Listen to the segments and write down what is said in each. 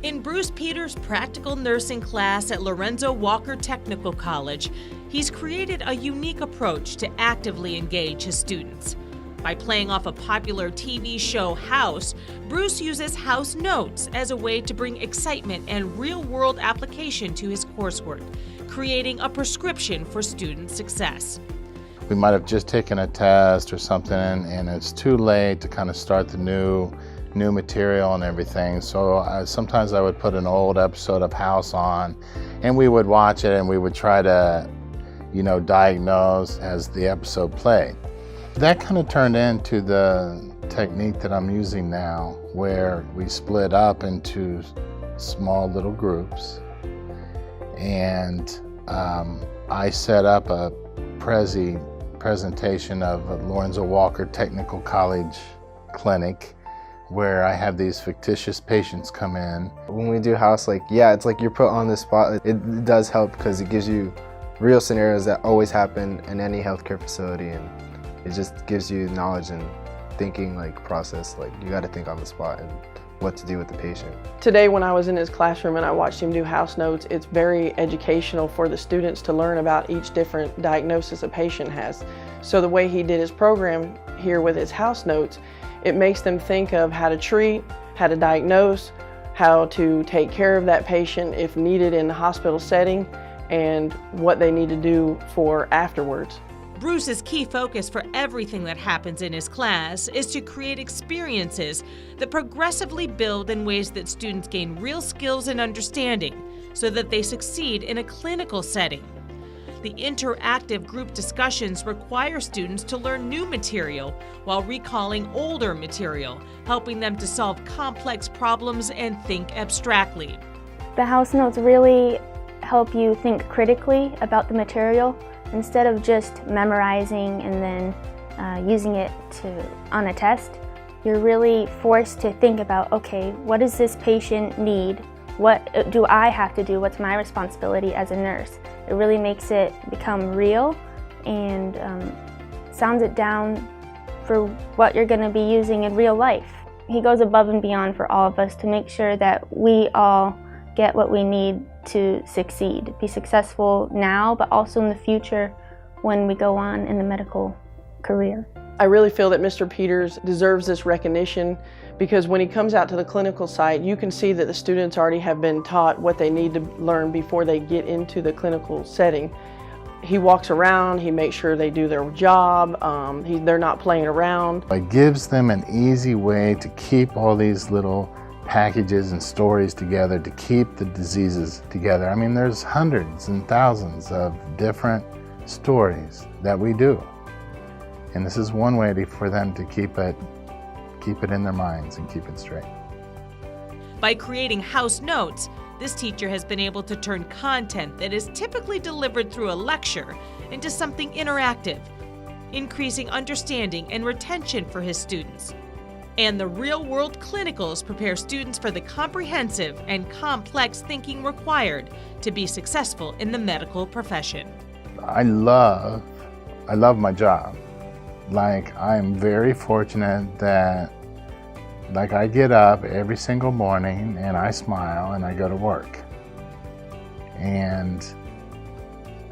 In Bruce Peters' practical nursing class at Lorenzo Walker Technical College, he's created a unique approach to actively engage his students. By playing off a popular TV show, House, Bruce uses House Notes as a way to bring excitement and real-world application to his coursework, creating a prescription for student success. We might have just taken a test or something and it's too late to kind of start the new material and everything. So sometimes I would put an old episode of House on and we would watch it and we would try to, diagnose as the episode played. That kind of turned into the technique that I'm using now, where we split up into small little groups and I set up a presentation of a Lorenzo Walker Technical College clinic where I have these fictitious patients come in. When we do House, it's like you're put on the spot. It does help because it gives you real scenarios that always happen in any healthcare facility, and it just gives you knowledge and thinking process. You got to think on the spot and what to do with the patient. Today when I was in his classroom and I watched him do House Notes, it's very educational for the students to learn about each different diagnosis a patient has. So the way he did his program here with his House Notes, it makes them think of how to treat, how to diagnose, how to take care of that patient if needed in the hospital setting, and what they need to do for afterwards. Bruce's key focus for everything that happens in his class is to create experiences that progressively build in ways that students gain real skills and understanding so that they succeed in a clinical setting. The interactive group discussions require students to learn new material while recalling older material, helping them to solve complex problems and think abstractly. The House Notes really help you think critically about the material instead of just memorizing and then using it on a test. You're really forced to think about, okay, what does this patient need? What do I have to do? What's my responsibility as a nurse? It really makes it become real and sounds it down for what you're going to be using in real life. He goes above and beyond for all of us to make sure that we all get what we need to succeed, be successful now, but also in the future when we go on in the medical career. I really feel that Mr. Peters deserves this recognition because when he comes out to the clinical site, you can see that the students already have been taught what they need to learn before they get into the clinical setting. He walks around, he makes sure they do their job, they're not playing around. It gives them an easy way to keep all these little packages and stories together, to keep the diseases together. I mean, there's hundreds and thousands of different stories that we do. And this is one way for them to keep it in their minds and keep it straight. By creating House Notes, this teacher has been able to turn content that is typically delivered through a lecture into something interactive, increasing understanding and retention for his students. And the real-world clinicals prepare students for the comprehensive and complex thinking required to be successful in the medical profession. I love my job. I'm very fortunate that I get up every single morning and I smile and I go to work. And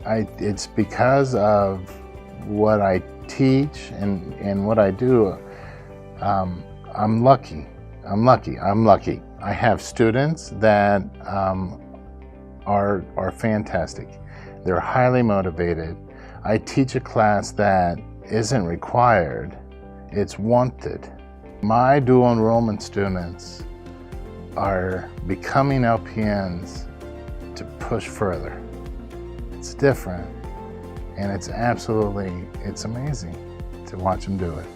it's because of what I teach and what I do. I'm lucky. I have students that are fantastic. They're highly motivated. I teach a class that isn't required, it's wanted. My dual enrollment students are becoming LPNs to push further. It's different, and it's amazing to watch them do it.